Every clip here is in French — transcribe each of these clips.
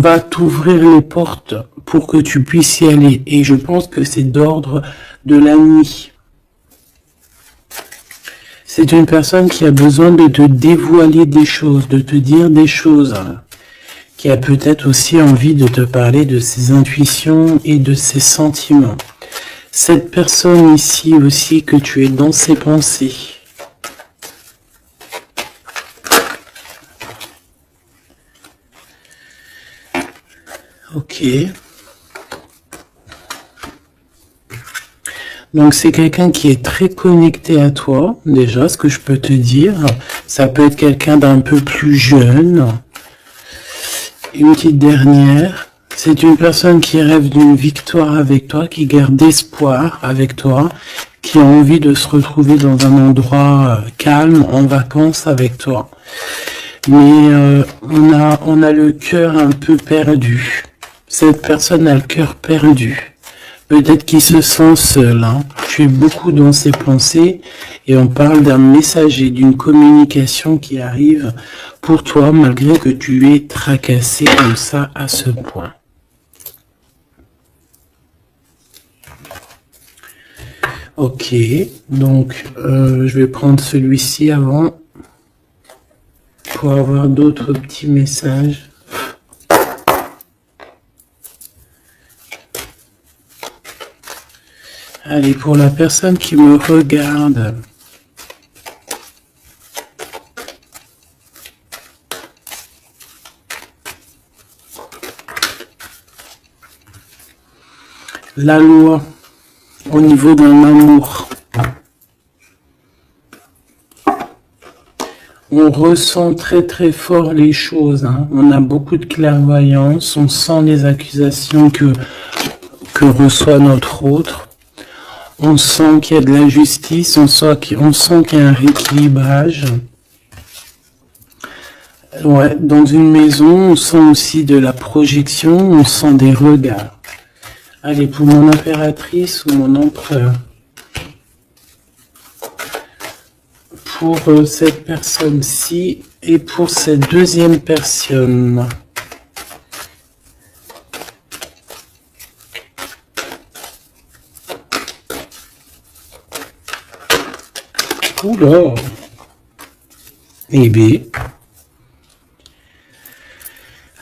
va t'ouvrir les portes pour que tu puisses y aller. Et je pense que c'est d'ordre de la nuit. C'est une personne qui a besoin de te dévoiler des choses, de te dire des choses, qui a peut-être aussi envie de te parler de ses intuitions et de ses sentiments. Cette personne ici aussi, que tu es dans ses pensées. Ok. Donc c'est quelqu'un qui est très connecté à toi, déjà, ce que je peux te dire. Ça peut être quelqu'un d'un peu plus jeune. Une petite dernière. C'est une personne qui rêve d'une victoire avec toi, qui garde espoir avec toi, qui a envie de se retrouver dans un endroit calme, en vacances avec toi. Mais on a le cœur un peu perdu. Cette personne a le cœur perdu. Peut-être qu'il se sent seul. Hein. Tu es beaucoup dans ses pensées et on parle d'un messager, d'une communication qui arrive pour toi malgré que tu es tracassé comme ça à ce point. Ok, donc je vais prendre celui-ci avant pour avoir d'autres petits messages. Allez, pour la personne qui me regarde, la loi au niveau d'un amour. On ressent très fort les choses. Hein. On a beaucoup de clairvoyance. On sent les accusations que reçoit notre autre. On sent qu'il y a de la justice. On sent qu'il y a un rééquilibrage. Ouais, dans une maison, on sent aussi de la projection. On sent des regards. Allez, pour mon impératrice ou mon empereur. Pour cette personne-ci et pour cette deuxième personne. Oula. Eh bien.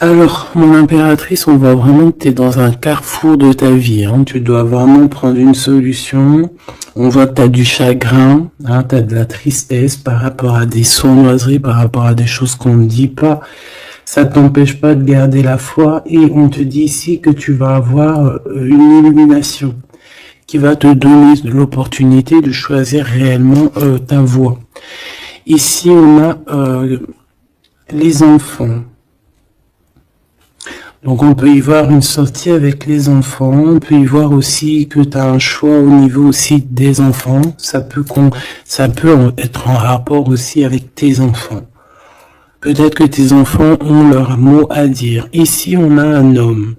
Alors, mon impératrice, on voit vraiment que tu es dans un carrefour de ta vie. Hein. Tu dois vraiment prendre une solution. On voit que tu as du chagrin, hein, tu as de la tristesse par rapport à des sournoiseries, par rapport à des choses qu'on ne dit pas. Ça t'empêche pas de garder la foi et on te dit ici que tu vas avoir une illumination qui va te donner l'opportunité de choisir réellement ta voie. Ici, on a les enfants. Donc on peut y voir une sortie avec les enfants, on peut y voir aussi que tu as un choix au niveau aussi des enfants, ça peut être en rapport aussi avec tes enfants. Peut-être que tes enfants ont leur mot à dire. Ici on a un homme,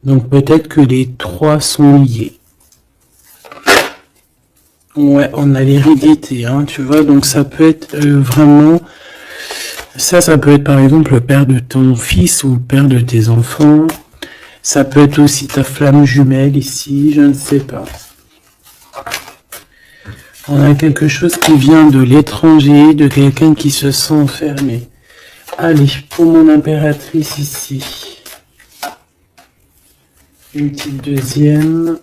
donc peut-être que les trois sont liés. Ouais, on a l'hérédité, hein, tu vois, donc ça peut être vraiment... Ça peut être par exemple le père de ton fils ou le père de tes enfants. Ça peut être aussi ta flamme jumelle ici, je ne sais pas. On a quelque chose qui vient de l'étranger, de quelqu'un qui se sent enfermé. Allez, pour mon impératrice ici. Une petite deuxième.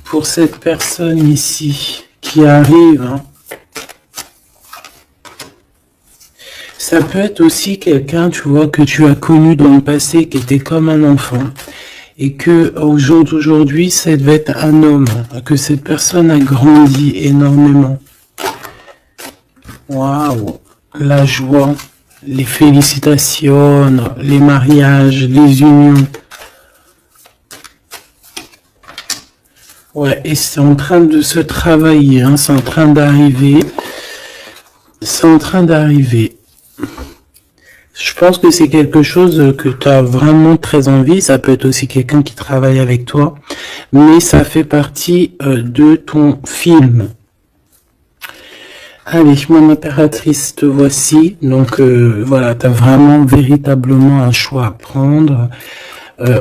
Pour cette personne ici qui arrive... Hein, ça peut être aussi quelqu'un, tu vois, que tu as connu dans le passé, qui était comme un enfant. Et que au jour d'aujourd'hui, ça devait être un homme. Que cette personne a grandi énormément. Waouh! La joie, les félicitations, les mariages, les unions. Ouais, et c'est en train de se travailler, hein, c'est en train d'arriver. C'est en train d'arriver. Je pense que c'est quelque chose que tu as vraiment très envie. Ça peut être aussi quelqu'un qui travaille avec toi. Mais ça fait partie de ton film. Allez, mon impératrice, te voici. Donc voilà, tu as vraiment véritablement un choix à prendre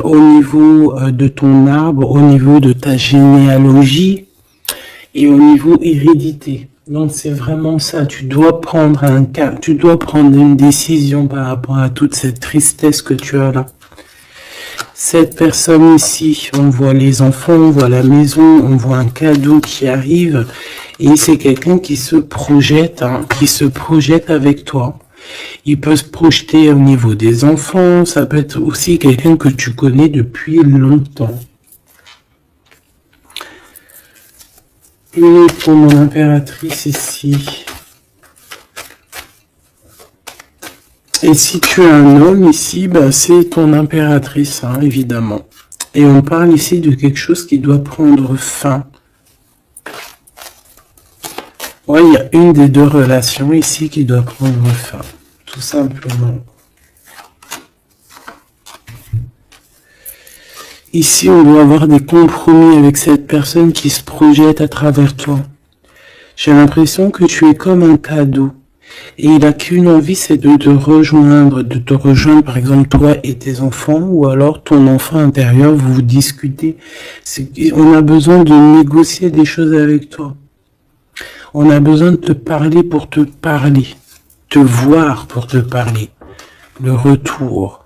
au niveau de ton arbre, au niveau de ta généalogie et au niveau hérédité. Donc c'est vraiment ça, tu dois prendre un cas, tu dois prendre une décision par rapport à toute cette tristesse que tu as là. Cette personne ici, on voit les enfants, on voit la maison, on voit un cadeau qui arrive et c'est quelqu'un qui se projette, avec toi. Il peut se projeter au niveau des enfants, ça peut être aussi quelqu'un que tu connais depuis longtemps. Et pour mon impératrice ici. Et si tu as un homme ici, bah, c'est ton impératrice, hein, évidemment. Et on parle ici de quelque chose qui doit prendre fin. Ouais, il y a une des deux relations ici qui doit prendre fin, tout simplement. Ici, on doit avoir des compromis avec cette personne qui se projette à travers toi. J'ai l'impression que tu es comme un cadeau. Et il n'a qu'une envie, c'est de te rejoindre, par exemple toi et tes enfants, ou alors ton enfant intérieur, vous discutez. On a besoin de négocier des choses avec toi. On a besoin de te parler pour te parler, te voir pour te parler. Le retour.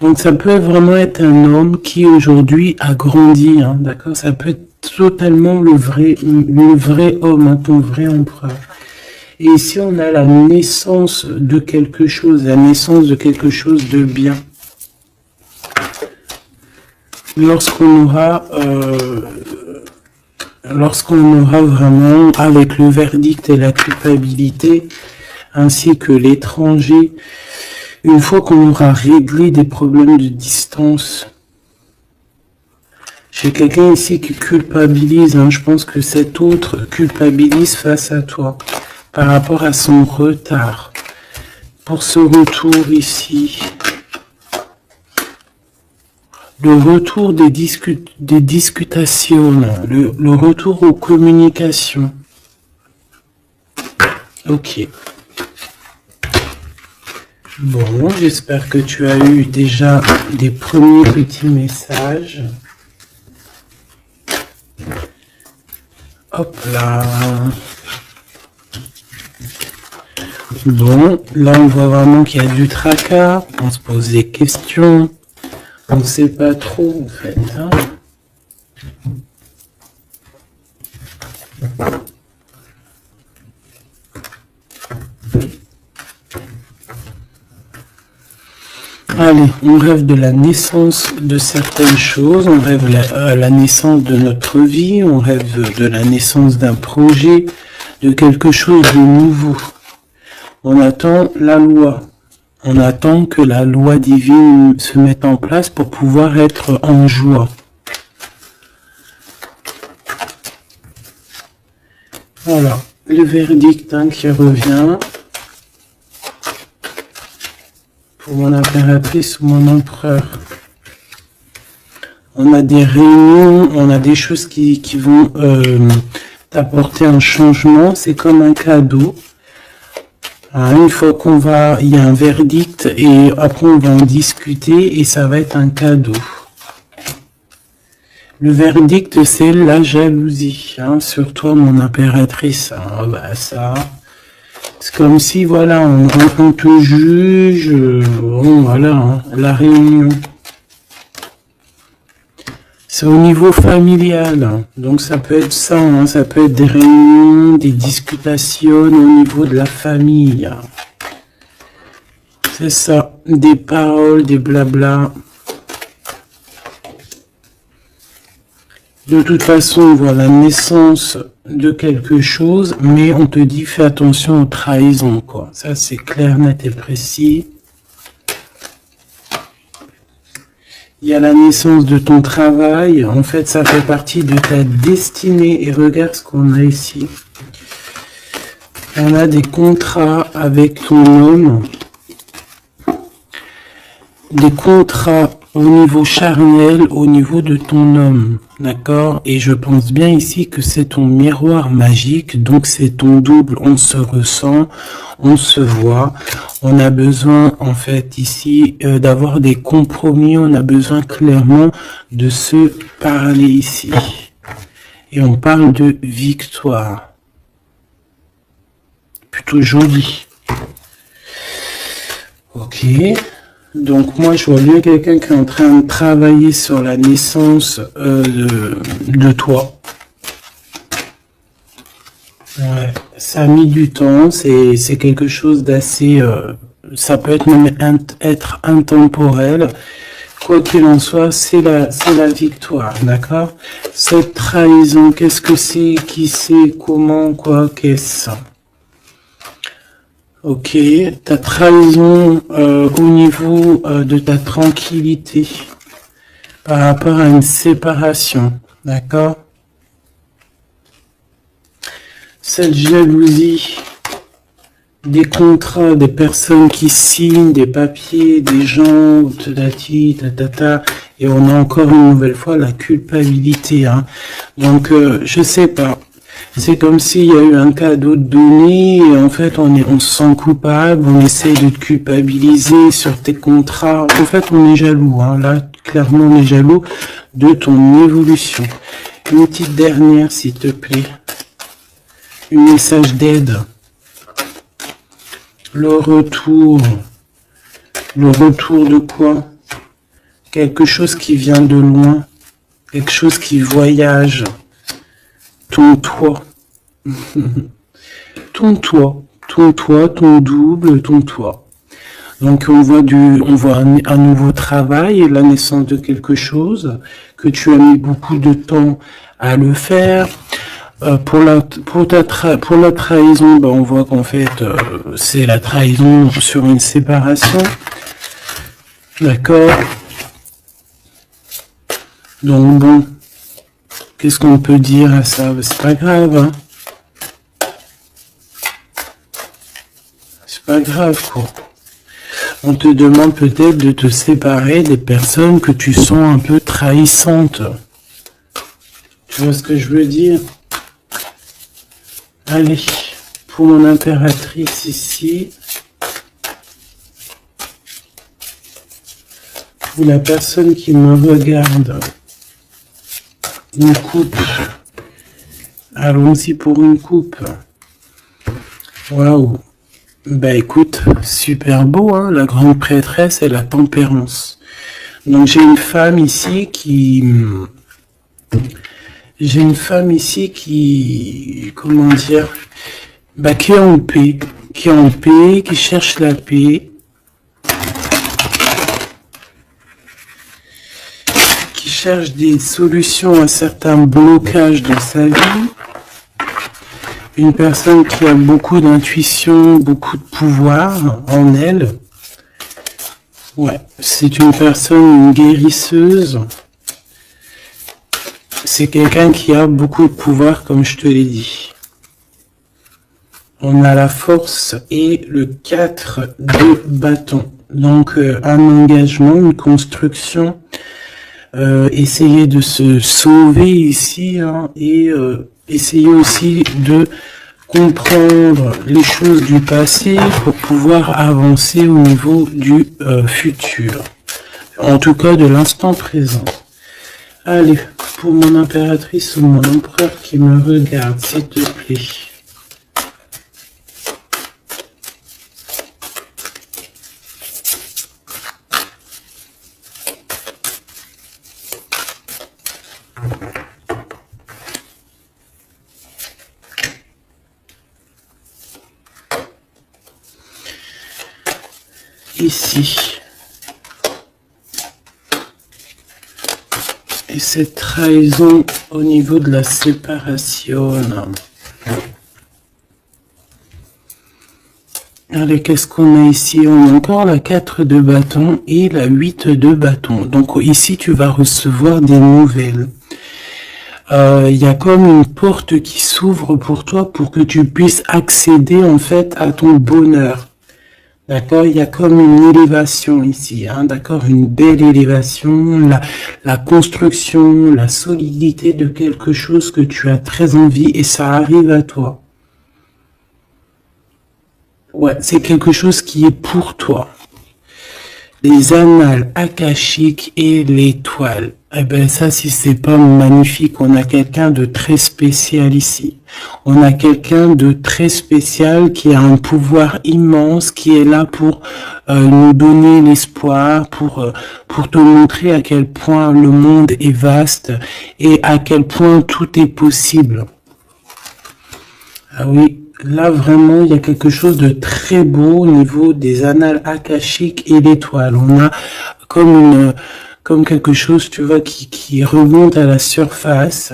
Donc ça peut vraiment être un homme qui aujourd'hui a grandi, hein, d'accord? Ça peut être totalement le vrai homme, hein, ton vrai empereur. Et ici, on a la naissance de quelque chose, de bien. Lorsqu'on aura vraiment, avec le verdict et la culpabilité, ainsi que l'étranger, une fois qu'on aura réglé des problèmes de distance, j'ai quelqu'un ici qui culpabilise, hein, je pense que cet autre culpabilise face à toi. Par rapport à son retard. Pour ce retour ici, le retour des discutations, le retour aux communications. Ok. Bon, j'espère que tu as eu déjà des premiers petits messages. Hop là. Bon, là on voit vraiment qu'il y a du tracas, on se pose des questions, on ne sait pas trop en fait. Hein. Allez, on rêve de la naissance de certaines choses, on rêve la naissance de notre vie, on rêve de la naissance d'un projet, de quelque chose de nouveau. On attend la loi. On attend que la loi divine se mette en place pour pouvoir être en joie. Voilà, le verdict qui revient. Pour mon impératrice ou mon empereur. On a des réunions, on a des choses qui vont t'apporter un changement. C'est comme un cadeau. Une fois il y a un verdict et après on va en discuter et ça va être un cadeau. Le verdict c'est la jalousie, hein, sur toi mon impératrice. Hein, bah ça, c'est comme si voilà, on te juge, bon voilà, hein, la réunion. C'est au niveau familial, donc ça peut être ça, hein, ça peut être des réunions, des discutations au niveau de la famille. C'est ça, des paroles, des blabla. De toute façon, on voit la naissance de quelque chose, mais on te dit fais attention aux trahisons, quoi. Ça c'est clair, net et précis. Il y a la naissance de ton travail. En fait, ça fait partie de ta destinée. Et regarde ce qu'on a ici. On a des contrats avec ton homme. Des contrats au niveau charnel, au niveau de ton homme, d'accord? Et je pense bien ici que c'est ton miroir magique, donc c'est ton double, on se ressent, on se voit, on a besoin en fait ici d'avoir des compromis, on a besoin clairement de se parler ici. Et on parle de victoire. Plutôt joli. Ok. Donc moi je vois bien quelqu'un qui est en train de travailler sur la naissance de toi. Ouais, ça a mis du temps, c'est quelque chose d'assez... ça peut être même être intemporel. Quoi qu'il en soit, c'est la victoire, d'accord? Cette trahison, qu'est-ce que c'est? Qui c'est? Comment? Quoi? Qu'est-ce? Ok, ta trahison au niveau de ta tranquillité par rapport à une séparation, d'accord? Cette jalousie, des contrats, des personnes qui signent, des papiers, des gens, tatati, tatata, et on a encore une nouvelle fois la culpabilité, hein. Donc, je sais pas. C'est comme s'il y a eu un cadeau de donné et en fait on se sent coupable, on essaye de te culpabiliser sur tes contrats. En fait on est jaloux, hein. Là clairement on est jaloux de ton évolution. Une petite dernière s'il te plaît. Un message d'aide. Le retour. Le retour de quoi? Quelque chose qui vient de loin. Quelque chose qui voyage. Ton toit. ton toit, ton double, ton toit. Donc on voit un nouveau travail, la naissance de quelque chose que tu as mis beaucoup de temps à le faire. Pour la trahison, ben on voit qu'en fait c'est la trahison sur une séparation. D'accord. Donc bon. Qu'est-ce qu'on peut dire à ça? C'est pas grave, hein. C'est pas grave, quoi. On te demande peut-être de te séparer des personnes que tu sens un peu trahissantes. Tu vois ce que je veux dire? Allez, pour mon impératrice ici. Pour la personne qui me regarde. Une coupe. Allons-y pour une coupe. Waouh. Bah écoute, super beau, hein, la grande prêtresse et la tempérance. Donc j'ai une femme ici qui... comment dire, bah qui est en paix. Qui est en paix, qui cherche la paix. Cherche des solutions à certains blocages dans sa vie. Une personne qui a beaucoup d'intuition, beaucoup de pouvoir en elle. Ouais, c'est une personne, une guérisseuse. C'est quelqu'un qui a beaucoup de pouvoir, comme je te l'ai dit. On a la force et le 4 de bâton. Donc, un engagement, une construction. Essayer de se sauver ici, hein, et essayer aussi de comprendre les choses du passé pour pouvoir avancer au niveau du futur. En tout cas de l'instant présent. Allez, pour mon impératrice ou mon empereur qui me regarde, s'il te plaît. Ici. Et cette trahison au niveau de la séparation. Allez, qu'est-ce qu'on a ici? On a encore la 4 de bâton et la 8 de bâton. Donc ici, tu vas recevoir des nouvelles. Il y a comme une porte qui s'ouvre pour toi pour que tu puisses accéder en fait à ton bonheur. D'accord, il y a comme une élévation ici, hein, d'accord, une belle élévation, la construction, la solidité de quelque chose que tu as très envie et ça arrive à toi. Ouais, c'est quelque chose qui est pour toi. Les annales akashiques et l'étoile. Eh ben ça, si c'est pas magnifique, on a quelqu'un de très spécial ici. On a quelqu'un de très spécial qui a un pouvoir immense, qui est là pour nous donner l'espoir, pour te montrer à quel point le monde est vaste et à quel point tout est possible. Ah oui, là vraiment, il y a quelque chose de très beau au niveau des annales akashiques et l'étoile. On a comme quelque chose, tu vois, qui remonte à la surface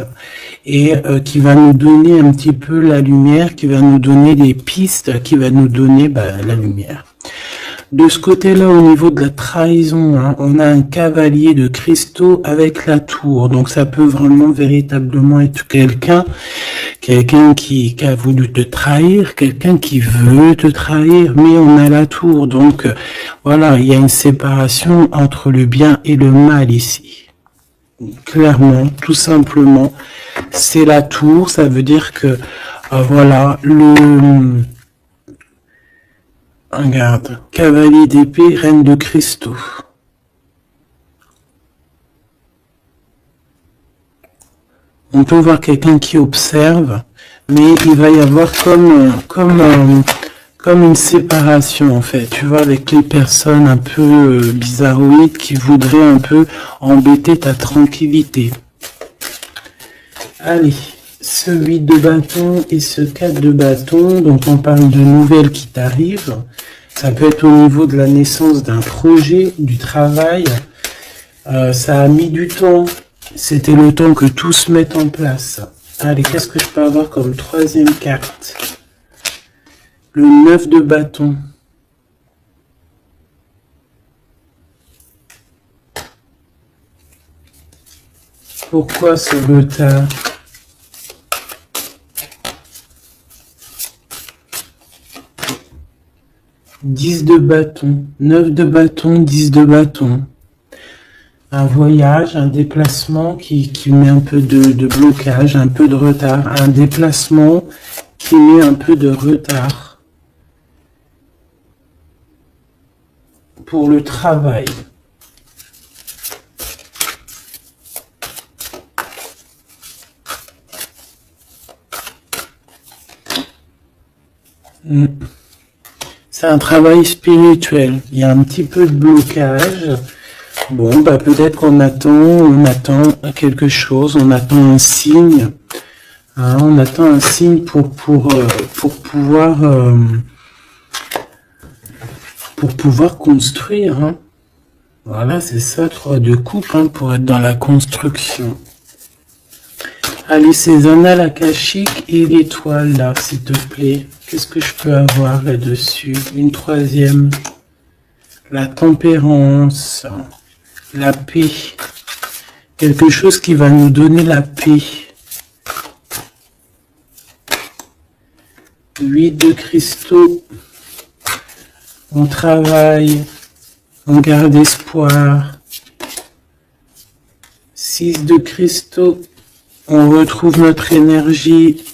et qui va nous donner un petit peu la lumière, qui va nous donner des pistes, qui va nous donner la lumière. De ce côté-là, au niveau de la trahison, hein, on a un cavalier de cristaux avec la tour. Donc ça peut vraiment véritablement être quelqu'un qui a voulu te trahir, quelqu'un qui veut te trahir, mais on a la tour. Donc voilà, il y a une séparation entre le bien et le mal ici. Clairement, tout simplement, c'est la tour. Ça veut dire que voilà, regarde, cavalier d'épée, reine de cristaux. On peut voir quelqu'un qui observe, mais il va y avoir comme une séparation en fait, tu vois, avec les personnes un peu bizarroïdes qui voudraient un peu embêter ta tranquillité. Allez, ce 8 de bâton et ce 4 de bâton, donc on parle de nouvelles qui t'arrivent. Ça peut être au niveau de la naissance d'un projet, du travail. Ça a mis du temps. C'était le temps que tout se mette en place. Allez, qu'est-ce que je peux avoir comme troisième carte? Le 9 de bâton. Pourquoi ce retard? Dix de bâton, 9 de bâton, 10 de bâton. Un voyage, un déplacement qui met un peu de blocage, un peu de retard. Un déplacement qui met un peu de retard pour le travail. C'est un travail spirituel. Il y a un petit peu de blocage. Bon, peut-être qu'on attend quelque chose, on attend un signe. Hein, on attend un signe pour pouvoir construire. Hein. Voilà, c'est ça, 3 de coupe, hein, pour être dans la construction. Allez, ces annales akashiques et l'étoile, là, s'il te plaît. Qu'est-ce que je peux avoir là-dessus? Une troisième. La tempérance. La paix. Quelque chose qui va nous donner la paix. 8 de cristaux. On travaille. On garde espoir. 6 de cristaux. On retrouve notre énergie.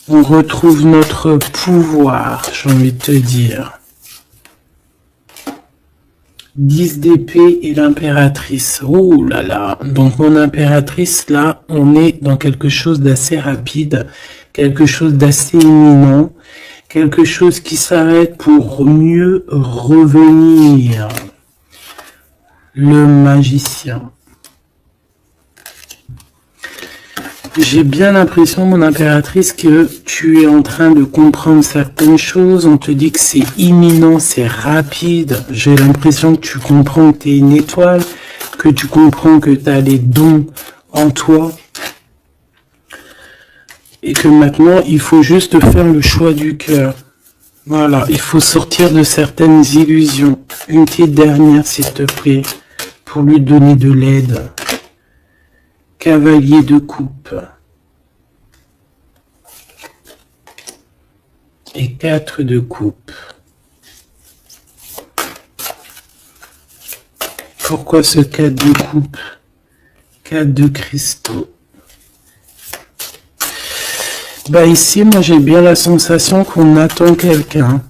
On retrouve notre pouvoir, j'ai envie de te dire. 10 d'épée et l'impératrice. Oh là là. Donc mon impératrice, là, on est dans quelque chose d'assez rapide, quelque chose d'assez imminent, quelque chose qui s'arrête pour mieux revenir. Le magicien. J'ai bien l'impression, mon impératrice, que tu es en train de comprendre certaines choses. On te dit que c'est imminent, c'est rapide. J'ai l'impression que tu comprends que tu es une étoile, que tu comprends que tu as les dons en toi. Et que maintenant, il faut juste faire le choix du cœur. Voilà, il faut sortir de certaines illusions. Une petite dernière, s'il te plaît, pour lui donner de l'aide. Cavalier de coupe. Et 4 de coupe. Pourquoi ce 4 de coupe? 4 de cristaux. Bah ici, moi j'ai bien la sensation qu'on attend quelqu'un.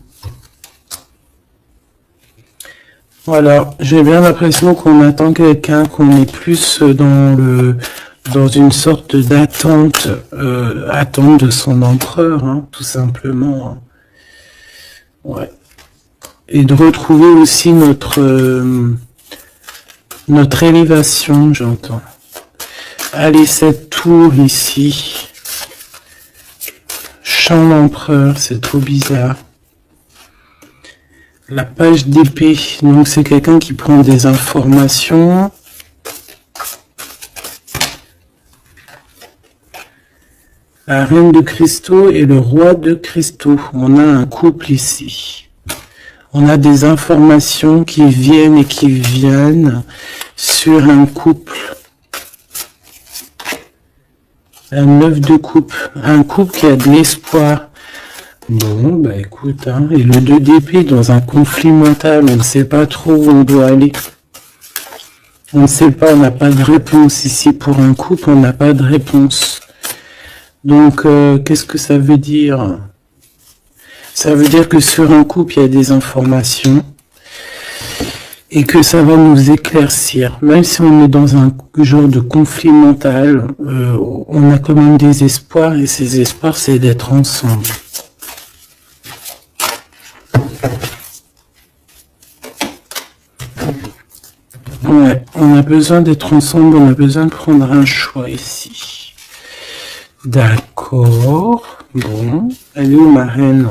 Voilà, j'ai bien l'impression qu'on attend quelqu'un, qu'on est plus dans une sorte d'attente, attente de son empereur, hein, tout simplement. Hein. Ouais. Et de retrouver aussi notre élévation, j'entends. Allez, cette tour ici. Chant l'empereur, c'est trop bizarre. La page d'épée, donc c'est quelqu'un qui prend des informations. La reine de cristaux et le roi de cristaux. On a un couple ici. On a des informations qui viennent et qui viennent sur un couple. Un 9 de coupe. Un couple qui a de l'espoir. Bon, bah écoute, hein, et le 2 d'épée dans un conflit mental, on ne sait pas trop où on doit aller. On ne sait pas, on n'a pas de réponse ici pour un couple, on n'a pas de réponse. Donc, qu'est-ce que ça veut dire? Ça veut dire que sur un couple, il y a des informations et que ça va nous éclaircir. Même si on est dans un genre de conflit mental, on a quand même des espoirs et ces espoirs, c'est d'être ensemble. Ouais, on a besoin d'être ensemble, on a besoin de prendre un choix ici. D'accord. Bon, elle est où ma reine?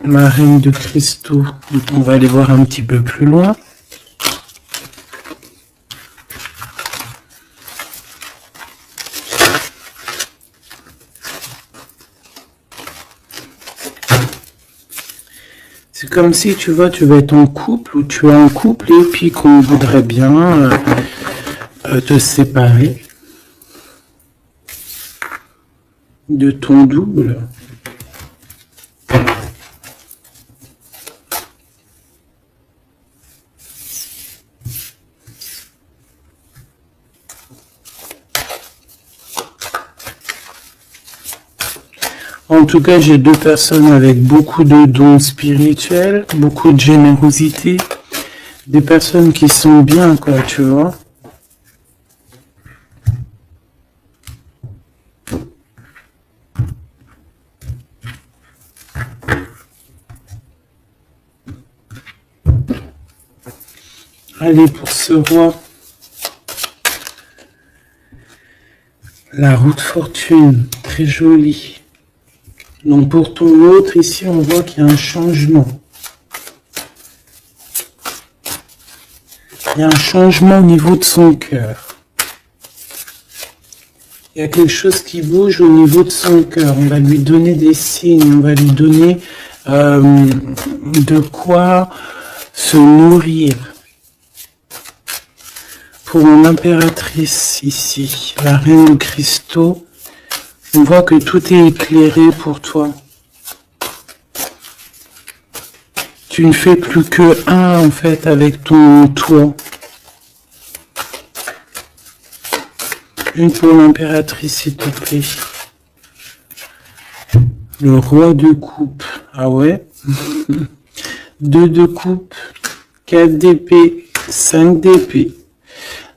Ma reine de cristaux. On va aller voir un petit peu plus loin. C'est comme si, tu vois, tu vas être en couple ou tu es en couple et puis qu'on voudrait bien te séparer de ton double. En tout cas, j'ai deux personnes avec beaucoup de dons spirituels, beaucoup de générosité, des personnes qui sont bien, quoi, tu vois. Allez, pour ce roi, la roue de fortune, très jolie. Donc pour ton autre, ici, on voit qu'il y a un changement. Il y a un changement au niveau de son cœur. Il y a quelque chose qui bouge au niveau de son cœur. On va lui donner des signes, on va lui donner de quoi se nourrir. Pour mon impératrice ici, la reine de cristaux, on voit que tout est éclairé pour toi. Tu ne fais plus que un en fait avec ton toit. Une pour l'impératrice, s'il te plaît. Le roi de coupe. Ah ouais. 2 de coupe. 4 d'épée. 5 d'épée.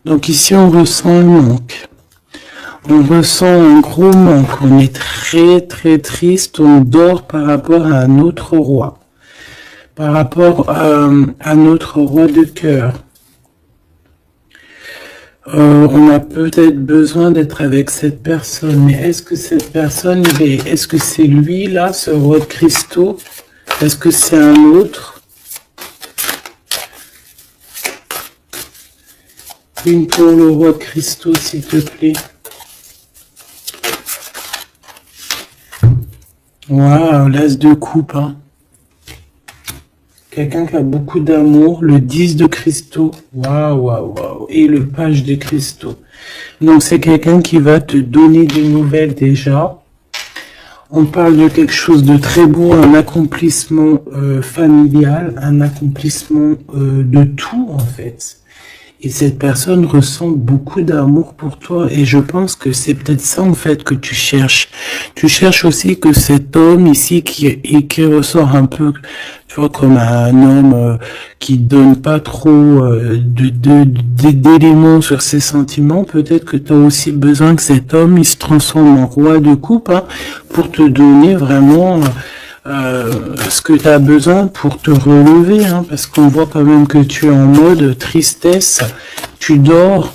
Donc ici, on ressent un manque. On ressent un gros manque. On est très, très triste. On dort par rapport à un autre roi. Par rapport à notre roi de cœur. On a peut-être besoin d'être avec cette personne. Mais est-ce que cette personne, est-ce que c'est lui, là, ce roi de cristaux? Est-ce que c'est un autre? Une pour le roi de cristaux, s'il te plaît. Waouh, l'as de coupe, hein. Quelqu'un qui a beaucoup d'amour, le 10 de cristaux, waouh, waouh, waouh, et le page de cristaux. Donc c'est quelqu'un qui va te donner des nouvelles déjà. On parle de quelque chose de très beau, un accomplissement familial, un accomplissement de tout en fait. Et cette personne ressent beaucoup d'amour pour toi. Et je pense que c'est peut-être ça, en fait, que tu cherches. Tu cherches aussi que cet homme ici, qui ressort un peu, tu vois, comme un homme qui donne pas trop d'éléments sur ses sentiments, peut-être que tu as aussi besoin que cet homme, il se transforme en roi de coupe, hein, pour te donner vraiment... ce que tu as besoin pour te relever, hein, parce qu'on voit quand même que tu es en mode tristesse, tu dors,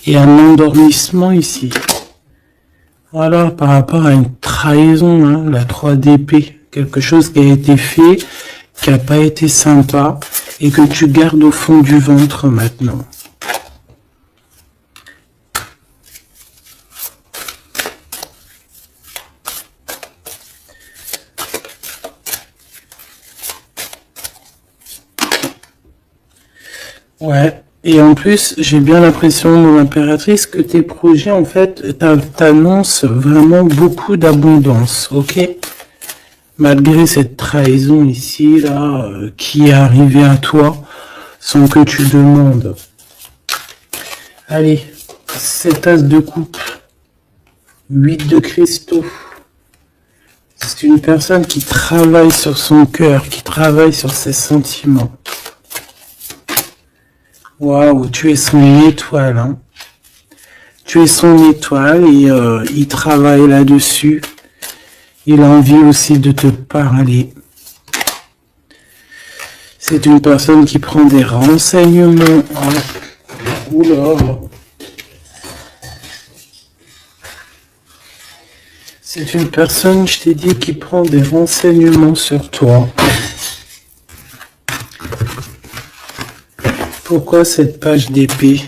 et un endormissement ici. Voilà, par rapport à une trahison, hein, la 3 d'épée, quelque chose qui a été fait, qui n'a pas été sympa, et que tu gardes au fond du ventre maintenant. Ouais, et en plus, j'ai bien l'impression, mon impératrice, que tes projets, en fait, t'annoncent vraiment beaucoup d'abondance, ok? Malgré cette trahison ici, là, qui est arrivée à toi, sans que tu demandes. Allez, 7 as de coupe, 8 de cristaux. C'est une personne qui travaille sur son cœur, qui travaille sur ses sentiments. Waouh, tu es son étoile, hein. Tu es son étoile et il travaille là-dessus. Il a envie aussi de te parler. C'est une personne qui prend des renseignements. Oh. Oula. C'est une personne, je t'ai dit, qui prend des renseignements sur toi. Pourquoi cette page d'épée?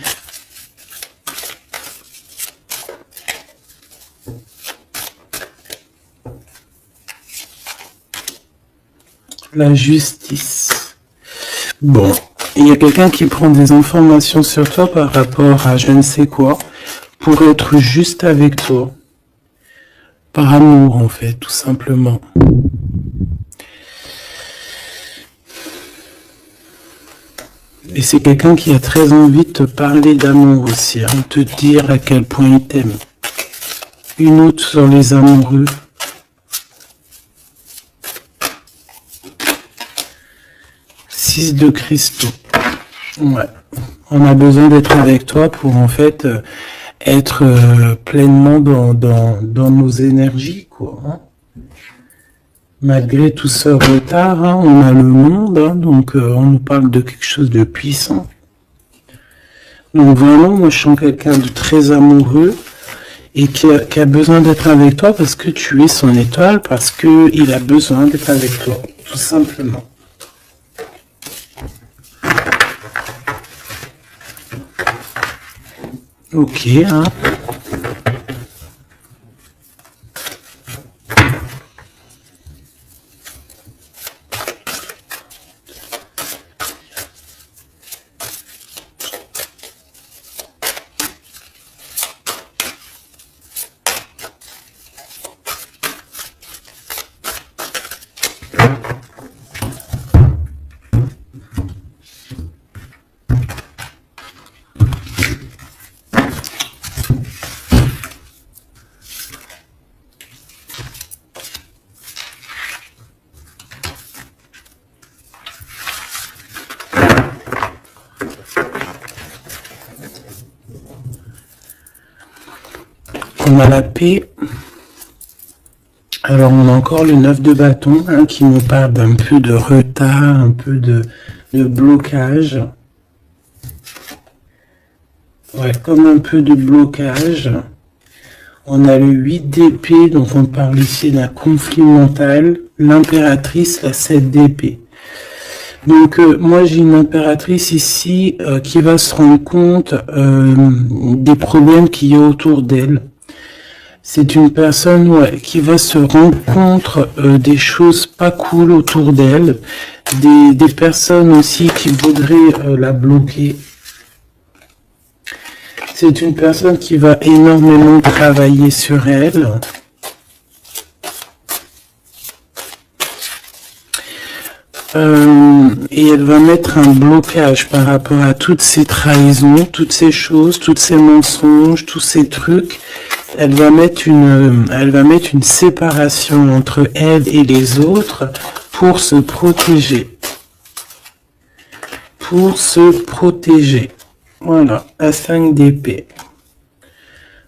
La justice. Bon, il y a quelqu'un qui prend des informations sur toi par rapport à je ne sais quoi, pour être juste avec toi. Par amour, en fait, tout simplement. Et c'est quelqu'un qui a très envie de te parler d'amour aussi, hein, te dire à quel point il t'aime. Une autre sur les amoureux. Six de cristaux. Ouais. On a besoin d'être avec toi pour en fait être pleinement dans nos énergies, quoi. Hein. Malgré tout ce retard, hein, on a le monde, hein, donc on nous parle de quelque chose de puissant. Donc vraiment, moi je sens quelqu'un de très amoureux et qui a besoin d'être avec toi parce que tu es son étoile, parce que il a besoin d'être avec toi, tout simplement. Ok, hein. On a la paix. Alors on a encore le 9 de bâton, hein, qui nous parle d'un peu de retard, un peu de blocage. Ouais, comme un peu de blocage. On a le 8 d'épée, donc on parle ici d'un conflit mental. L'impératrice, la 7 d'épée. Donc moi j'ai une impératrice ici qui va se rendre compte des problèmes qu'il y a autour d'elle. C'est une personne qui va se rendre compte des choses pas cool autour d'elle, des personnes aussi qui voudraient la bloquer. C'est une personne qui va énormément travailler sur elle. et elle va mettre un blocage par rapport à toutes ces trahisons, toutes ces choses, tous ces mensonges, tous ces trucs. Elle va mettre une séparation entre elle et les autres pour se protéger. Pour se protéger. Voilà, la 5 d'épée.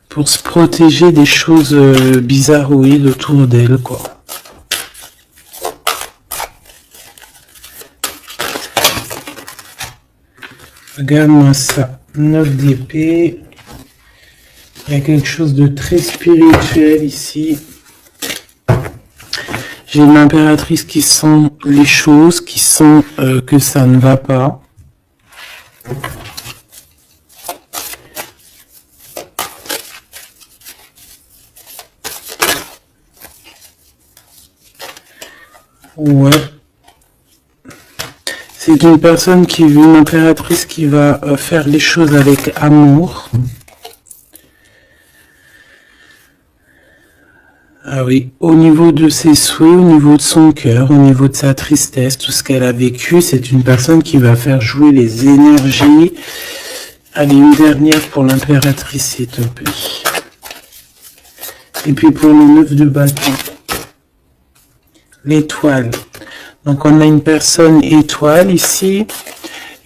Pour se protéger des choses bizarroïdes autour d'elle, quoi. Regarde-moi ça. 9 d'épée. Il y a quelque chose de très spirituel ici. J'ai une impératrice qui sent les choses, qui sent que ça ne va pas. Ouais. C'est une personne une impératrice qui va faire les choses avec amour. Ah oui, au niveau de ses souhaits, au niveau de son cœur, au niveau de sa tristesse, tout ce qu'elle a vécu, c'est une personne qui va faire jouer les énergies. Allez, une dernière pour l'impératrice, s'il te plaît. Et puis pour le 9 de bâton. L'étoile. Donc on a une personne étoile ici,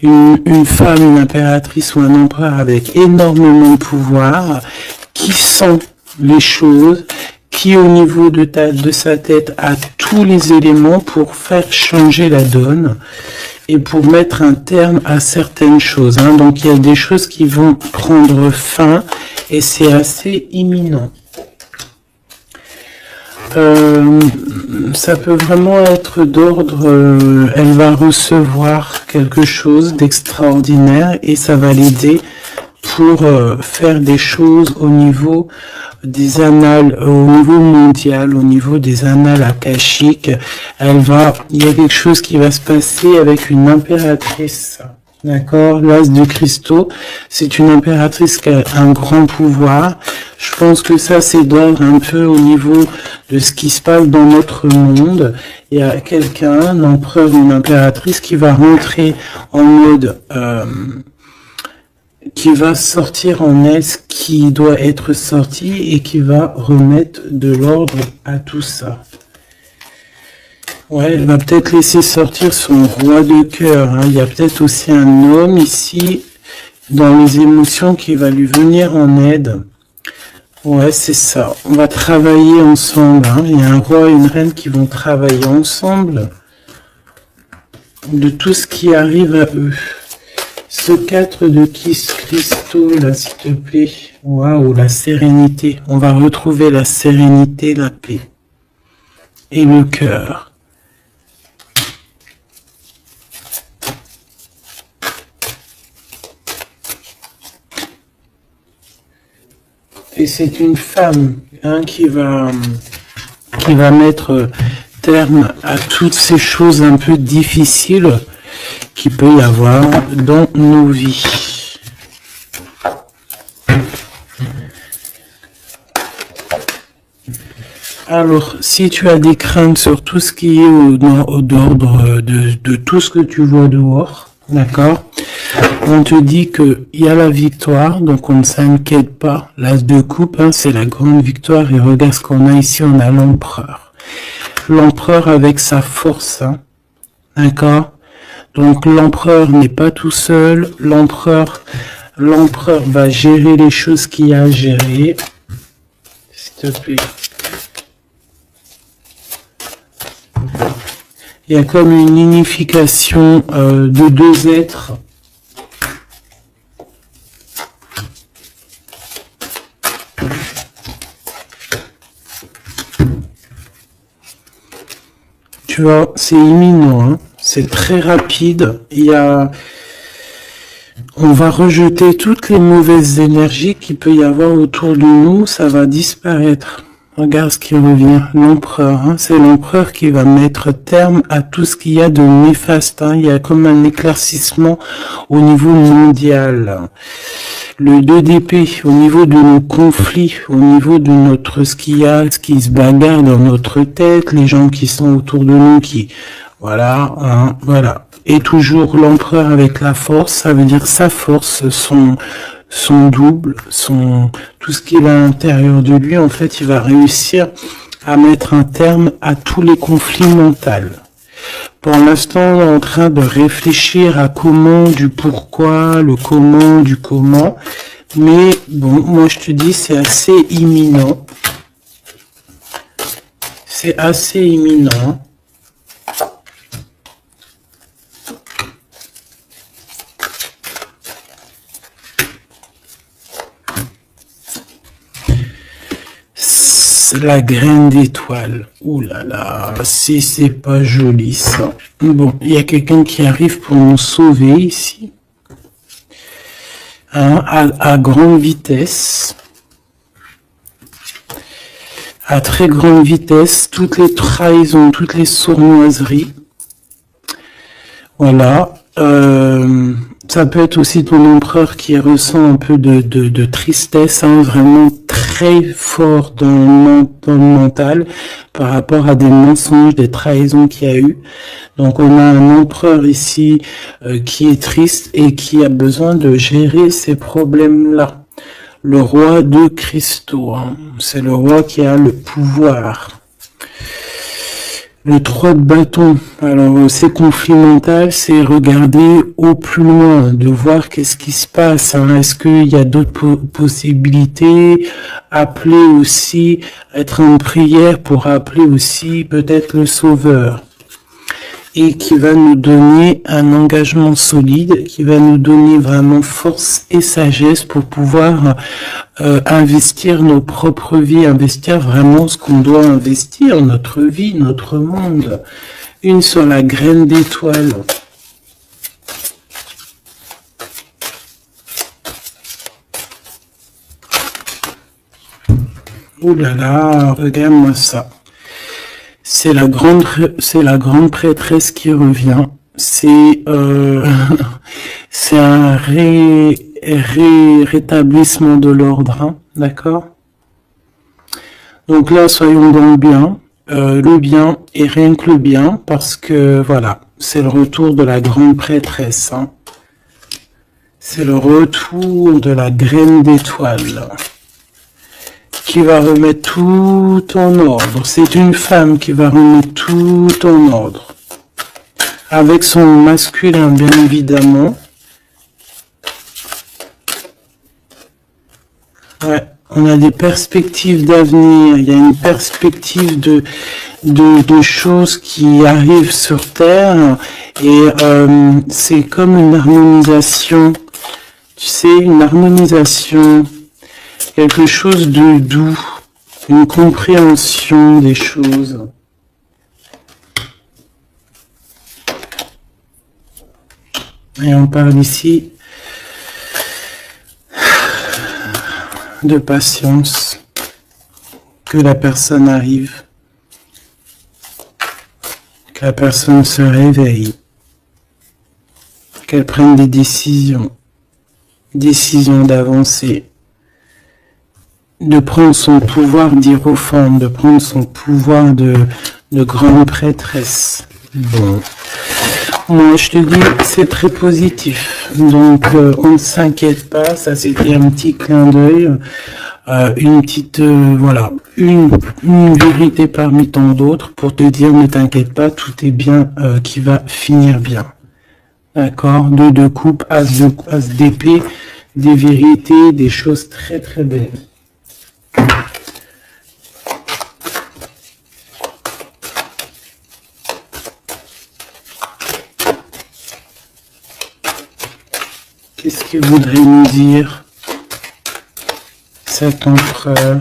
une femme, une impératrice ou un empereur avec énormément de pouvoir, qui sent les choses, qui au niveau de sa tête a tous les éléments pour faire changer la donne et pour mettre un terme à certaines choses. Hein. Donc il y a des choses qui vont prendre fin et c'est assez imminent. Ça peut vraiment être d'ordre, elle va recevoir quelque chose d'extraordinaire et ça va l'aider pour faire des choses au niveau des annales, au niveau mondial, au niveau des annales akashiques. Il y a quelque chose qui va se passer avec une impératrice. D'accord, l'as de cristaux, c'est une impératrice qui a un grand pouvoir. Je pense que ça, c'est d'ordre un peu au niveau de ce qui se passe dans notre monde. Il y a quelqu'un, un empereur ou une impératrice qui va rentrer en mode, qui va sortir en elle ce qui doit être sorti et qui va remettre de l'ordre à tout ça. Ouais, elle va peut-être laisser sortir son roi de cœur. Hein. Il y a peut-être aussi un homme ici, dans les émotions, qui va lui venir en aide. Ouais, c'est ça. On va travailler ensemble. Hein. Il y a un roi et une reine qui vont travailler ensemble de tout ce qui arrive à eux. Ce 4 de cristaux, là, s'il te plaît. Waouh, la sérénité. On va retrouver la sérénité, la paix. Et le cœur. Et c'est une femme qui va mettre terme à toutes ces choses un peu difficiles qu'il peut y avoir dans nos vies. Alors, si tu as des craintes sur tout ce qui est d'ordre de tout ce que tu vois dehors, d'accord, on te dit qu'il y a la victoire, donc on ne s'inquiète pas. L'as de coupe, hein, c'est la grande victoire. Et regarde ce qu'on a ici, on a l'empereur. L'empereur avec sa force, hein, d'accord. Donc l'empereur n'est pas tout seul. L'empereur va gérer les choses qu'il y a à gérer. S'il te plaît. Il y a comme une unification de deux êtres. Tu vois, c'est imminent, hein. C'est très rapide. On va rejeter toutes les mauvaises énergies qu'il peut y avoir autour de nous, ça va disparaître. Regarde ce qui revient, l'empereur, hein. C'est l'empereur qui va mettre terme à tout ce qu'il y a de néfaste, hein. Il y a comme un éclaircissement au niveau mondial. Le 2 d'épée, au niveau de nos conflits, au niveau de ce qui se bagarre dans notre tête, les gens qui sont autour de nous qui Voilà, hein, voilà. Et toujours l'empereur avec la force, ça veut dire sa force, son double, tout ce qu'il a à l'intérieur de lui, en fait, il va réussir à mettre un terme à tous les conflits mentaux. Pour l'instant, on est en train de réfléchir à comment, du pourquoi, le comment, du comment. Mais bon, moi je te dis, c'est assez imminent. C'est assez imminent. La graine d'étoile. Ouh là là, si c'est pas joli ça. Bon, il y a quelqu'un qui arrive pour nous sauver ici. Hein, à grande vitesse. À très grande vitesse, toutes les trahisons, toutes les sournoiseries. Voilà. Ça peut être aussi ton empereur qui ressent un peu de tristesse, hein, vraiment très fort dans le mental par rapport à des mensonges, des trahisons qu'il y a eu. Donc on a un empereur ici qui est triste et qui a besoin de gérer ces problèmes-là. Le roi de cristaux, hein, c'est le roi qui a le pouvoir. Le 3 de bâton, alors ces conflits mentaux, c'est regarder au plus loin, de voir qu'est-ce qui se passe, hein. Est-ce qu'il y a d'autres possibilités, appeler aussi, être en prière pour appeler aussi peut-être le sauveur, et qui va nous donner un engagement solide, qui va nous donner vraiment force et sagesse pour pouvoir investir nos propres vies, investir vraiment ce qu'on doit investir, notre vie, notre monde. Une sur la graine d'étoile. Ouh là là, regarde-moi ça. C'est la grande prêtresse qui revient. C'est c'est un rétablissement de l'ordre, hein, d'accord? Donc là, soyons dans le bien et rien que le bien, parce que voilà, c'est le retour de la grande prêtresse, hein. C'est le retour de la graine d'étoile qui va remettre tout en ordre. C'est une femme qui va remettre tout en ordre. Avec son masculin, bien évidemment. Ouais, on a des perspectives d'avenir. Il y a une perspective de choses qui arrivent sur Terre. Et c'est comme une harmonisation. Tu sais, une harmonisation. Quelque chose de doux, une compréhension des choses. Et on parle ici de patience, que la personne arrive, que la personne se réveille, qu'elle prenne des décisions d'avancer, de prendre son pouvoir d'hiérophante, de prendre son pouvoir de grande prêtresse. Bon, moi je te dis, c'est très positif. Donc on ne s'inquiète pas, ça c'était un petit clin d'œil, une petite, voilà, une vérité parmi tant d'autres pour te dire, ne t'inquiète pas, tout est bien, qui va finir bien. D'accord? 2 de coupe, as d'épée, des vérités, des choses très très belles. Qu'est-ce qu'il voudrait nous dire, cet empereur?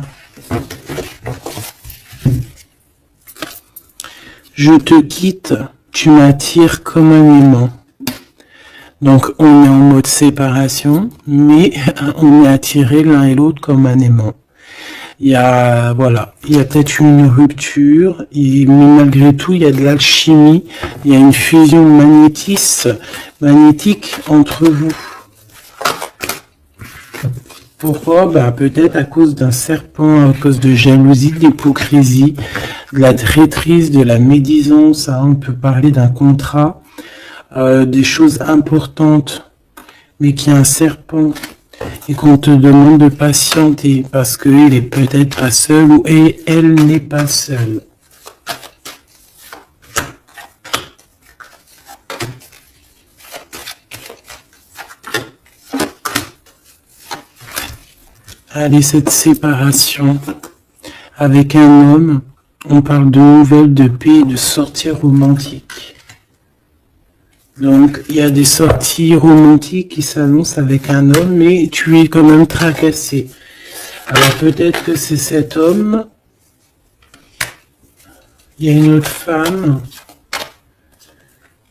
Je te quitte, tu m'attires comme un aimant. Donc on est en mode séparation, mais on est attirés l'un et l'autre comme un aimant. Il y a, voilà, il y a peut-être une rupture, mais malgré tout, il y a de l'alchimie, il y a une fusion magnétique entre vous. Pourquoi? Bah, peut-être à cause d'un serpent, à cause de jalousie, de l'hypocrisie, de la traîtrise, de la médisance. Hein. On peut parler d'un contrat, des choses importantes, mais qu'il y a un serpent et qu'on te demande de patienter parce qu'il est peut-être pas seul ou et elle n'est pas seule. Allez, cette séparation avec un homme, on parle de nouvelles, de paix, de sorties romantiques. Donc, il y a des sorties romantiques qui s'annoncent avec un homme, mais tu es quand même tracassé. Alors, peut-être que c'est cet homme. Il y a une autre femme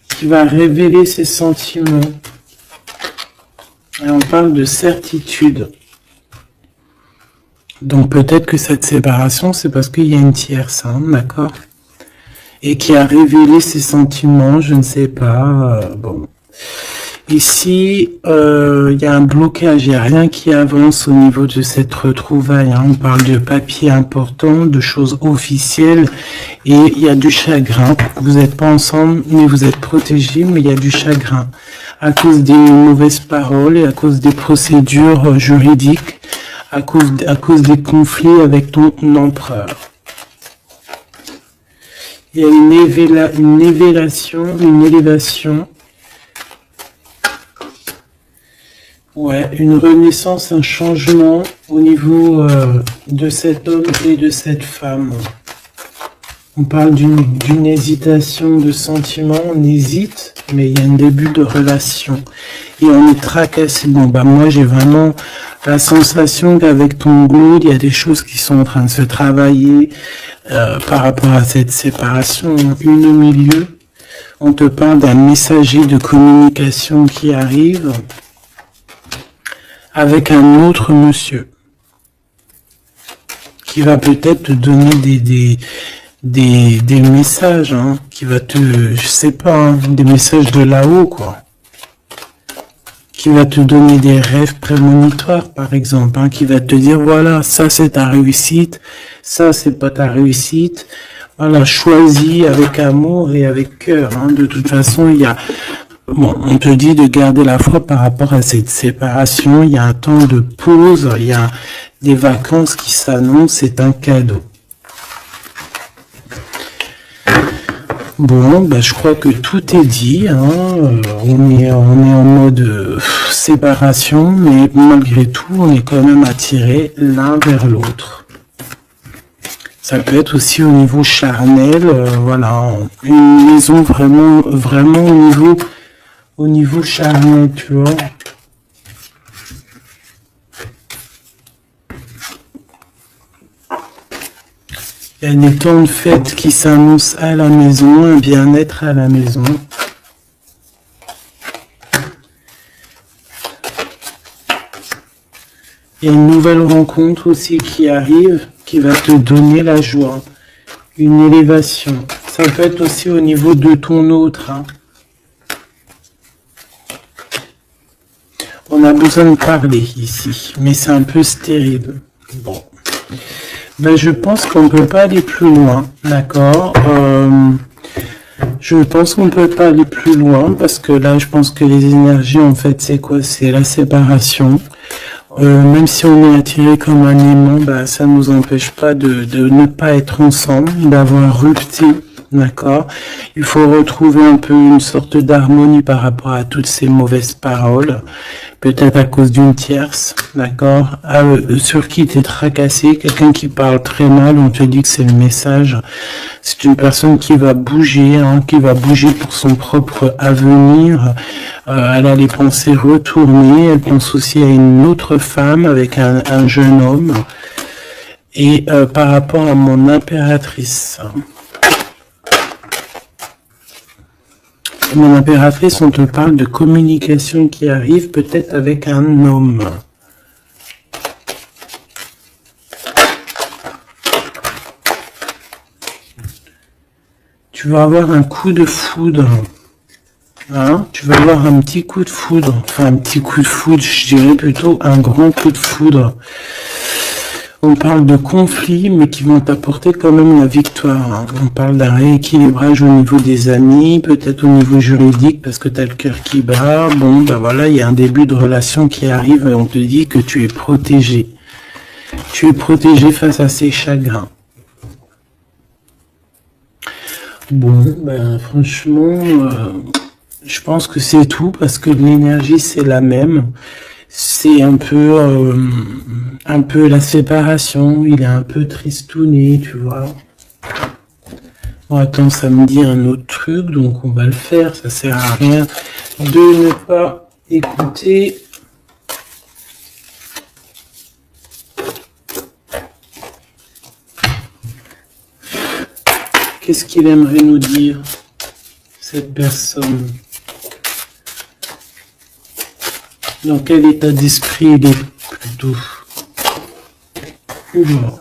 qui va révéler ses sentiments. Et on parle de certitude. Donc peut-être que cette séparation, c'est parce qu'il y a une tierce, hein, d'accord? Et qui a révélé ses sentiments, je ne sais pas. Bon. Ici, il y a un blocage, il n'y a rien qui avance au niveau de cette retrouvaille. Hein. On parle de papiers importants, de choses officielles, et il y a du chagrin. Vous n'êtes pas ensemble, mais vous êtes protégés, mais il y a du chagrin. À cause des mauvaises paroles et à cause des procédures juridiques. À cause des conflits avec ton empereur. Il y a une élévation. Ouais, une renaissance, un changement au niveau de cet homme et de cette femme. On parle d'une hésitation de sentiment, on hésite, mais il y a un début de relation. Et on est tracassé. Bon, bah moi j'ai vraiment la sensation qu'avec ton glow, il y a des choses qui sont en train de se travailler par rapport à cette séparation. Une au milieu, on te parle d'un messager de communication qui arrive avec un autre monsieur qui va peut-être te donner des messages, hein, qui va te, je sais pas, hein, des messages de là-haut, quoi. Qui va te donner des rêves prémonitoires, par exemple, hein, qui va te dire, voilà, ça c'est ta réussite, ça c'est pas ta réussite, voilà, choisis avec amour et avec cœur, hein. De toute façon, il y a, bon, on te dit de garder la foi par rapport à cette séparation, il y a un temps de pause, il y a des vacances qui s'annoncent, c'est un cadeau. Bon, bah, je crois que tout est dit, hein. On est en mode séparation, mais malgré tout, on est quand même attirés l'un vers l'autre. Ça peut être aussi au niveau charnel, voilà, une maison vraiment au niveau charnel, tu vois. Il y a des temps de fête qui s'annoncent à la maison, un bien-être à la maison. Il y a une nouvelle rencontre aussi qui arrive, qui va te donner la joie, une élévation. Ça peut être aussi au niveau de ton autre. Hein. On a besoin de parler ici, mais c'est un peu stérile. Bon. Ben, je pense qu'on ne peut pas aller plus loin, d'accord. Je pense qu'on ne peut pas aller plus loin parce que là, je pense que les énergies, en fait, c'est quoi? C'est la séparation. Même si on est attiré comme un aimant, bah, ça ne nous empêche pas de ne pas être ensemble, d'avoir rupté, d'accord. Il faut retrouver un peu une sorte d'harmonie par rapport à toutes ces mauvaises paroles, peut-être à cause d'une tierce, d'accord, sur qui t'es tracassé, quelqu'un qui parle très mal, on te dit que c'est le message, c'est une personne qui va bouger, hein, qui va bouger pour son propre avenir. Elle a les pensées retournées, elle pense aussi à une autre femme avec un jeune homme. Et par rapport à mon impératrice, on te parle de communication qui arrive peut-être avec un homme. Tu vas avoir un coup de foudre. Hein, tu vas avoir un petit coup de foudre. Enfin, un petit coup de foudre, je dirais plutôt un grand coup de foudre. On parle de conflits, mais qui vont t'apporter quand même la victoire. Hein. On parle d'un rééquilibrage au niveau des amis, peut-être au niveau juridique, parce que tu as le cœur qui bat. Bon, ben voilà, il y a un début de relation qui arrive et on te dit que tu es protégé. Tu es protégé face à ces chagrins. Bon, ben franchement, je pense que c'est tout, parce que l'énergie, c'est la même. C'est un peu la séparation, il est un peu tristouné, tu vois. Bon, attends, ça me dit un autre truc, donc on va le faire, ça sert à rien de ne pas écouter. Qu'est-ce qu'il aimerait nous dire, cette personne? Dans quel état d'esprit il est plutôt? Oula.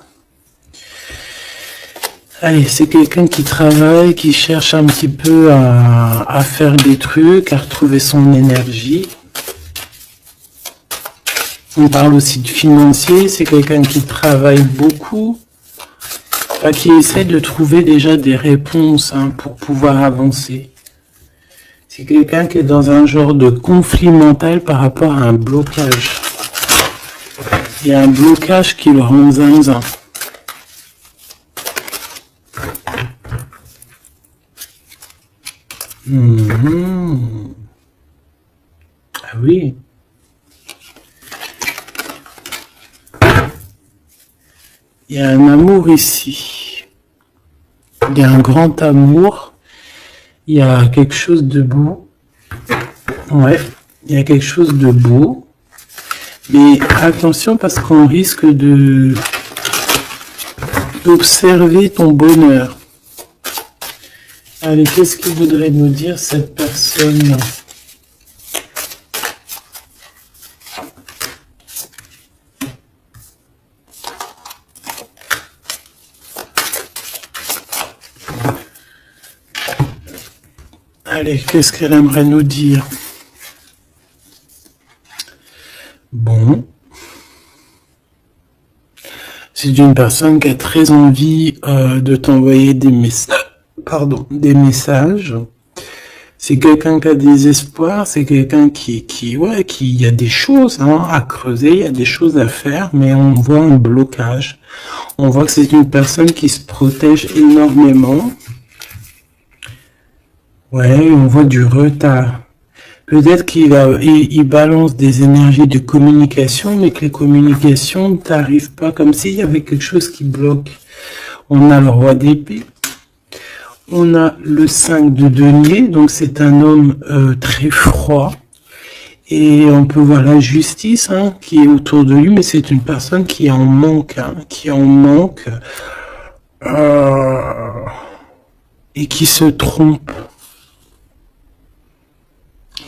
Allez, c'est quelqu'un qui travaille, qui cherche un petit peu à faire des trucs, à retrouver son énergie. On parle aussi de financier, c'est quelqu'un qui travaille beaucoup, enfin, qui essaie de trouver déjà des réponses pour pouvoir avancer. C'est quelqu'un qui est dans un genre de conflit mental par rapport à un blocage. Il y a un blocage qui le rend zinzin. Ah oui. Il y a un amour ici. Il y a un grand amour. Il y a quelque chose de beau. Ouais, il y a quelque chose de beau. Mais attention parce qu'on risque d'observer ton bonheur. Allez, qu'est-ce qu'il voudrait nous dire cette personne? Allez, qu'est-ce qu'elle aimerait nous dire? Bon. C'est une personne qui a très envie de t'envoyer des messages. Des messages. C'est quelqu'un qui a des espoirs, c'est quelqu'un qui y a des choses à creuser, il y a des choses à faire, mais on voit un blocage. On voit que c'est une personne qui se protège énormément. Ouais, on voit du retard. Peut-être qu'il balance des énergies de communication, mais que les communications ne t'arrivent pas, comme s'il y avait quelque chose qui bloque. On a le roi d'épée. On a le 5 de denier, donc c'est un homme très froid. Et on peut voir la justice qui est autour de lui, mais c'est une personne qui en manque, et qui se trompe.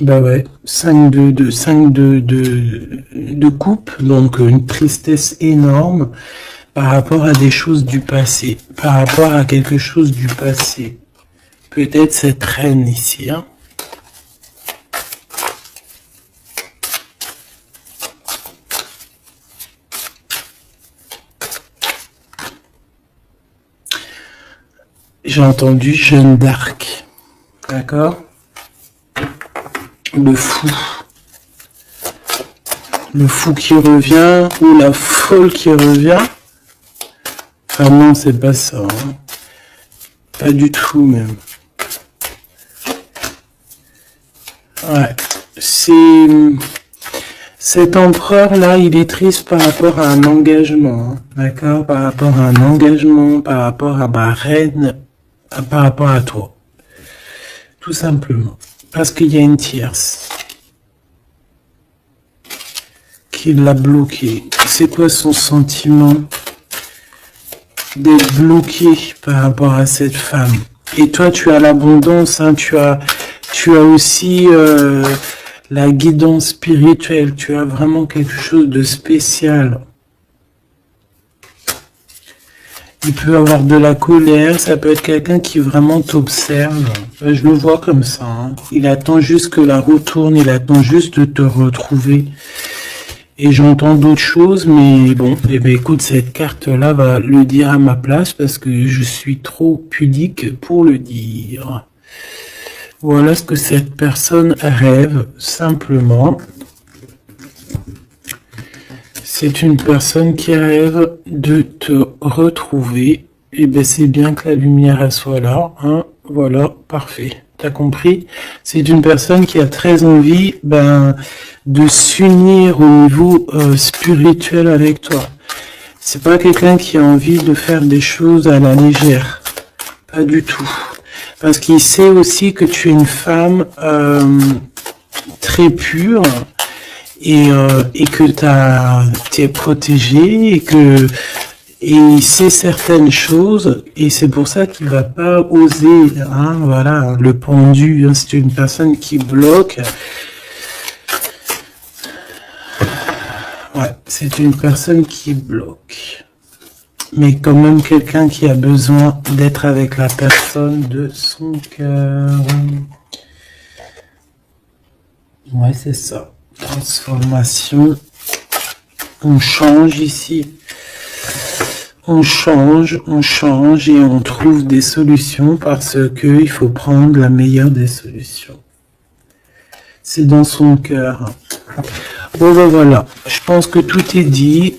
Bah ouais, 5 de coupe, donc une tristesse énorme par rapport à des choses du passé, par rapport à quelque chose du passé. Peut-être cette reine ici, J'ai entendu Jeanne d'Arc, d'accord? Le fou qui revient, ou la folle qui revient. Ah non, c'est pas ça. Pas du tout même. Ouais, cet empereur-là, il est triste par rapport à un engagement, d'accord? Par rapport à un engagement, par rapport à ma reine, par rapport à toi. Tout simplement. Parce qu'il y a une tierce qui l'a bloqué. C'est quoi son sentiment d'être bloqué par rapport à cette femme? Et toi, tu as l'abondance, tu as aussi la guidance spirituelle. Tu as vraiment quelque chose de spécial. Il peut avoir de la colère, ça peut être quelqu'un qui vraiment t'observe. Je le vois comme ça. Hein. Il attend juste que la roue tourne, il attend juste de te retrouver. Et j'entends d'autres choses, mais bon, eh bien, écoute, cette carte-là va le dire à ma place parce que je suis trop pudique pour le dire. Voilà ce que cette personne rêve, simplement. C'est une personne qui rêve de te retrouver. Et ben c'est bien que la lumière elle soit là. Hein. Voilà, parfait. T'as compris? C'est une personne qui a très envie de s'unir au niveau spirituel avec toi. C'est pas quelqu'un qui a envie de faire des choses à la légère. Pas du tout. Parce qu'il sait aussi que tu es une femme très pure. Et que t'es protégé et il sait certaines choses et c'est pour ça qu'il va pas oser, hein, voilà, le pendu, hein, c'est une personne qui bloque. Ouais, c'est une personne qui bloque. Mais quand même quelqu'un qui a besoin d'être avec la personne de son cœur. Ouais, c'est ça. Transformation, on change ici, on change et on trouve des solutions parce que il faut prendre la meilleure des solutions. C'est dans son cœur. Bon ben voilà, je pense que tout est dit.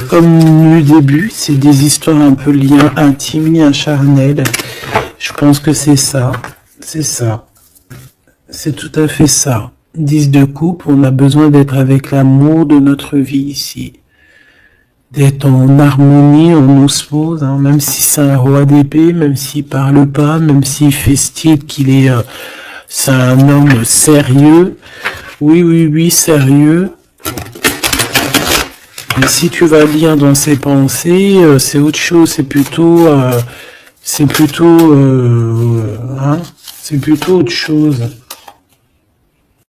Comme le début, c'est des histoires un peu liées, intimes, liens charnels. Je pense que c'est ça, c'est tout à fait ça. 10 de coupe, on a besoin d'être avec l'amour de notre vie ici. D'être en harmonie, en osmose, hein, même si c'est un roi d'épée, même s'il parle pas, même s'il fait style qu'il est... c'est un homme sérieux. Oui, sérieux. Mais si tu vas lire dans ses pensées, c'est autre chose, c'est plutôt autre chose.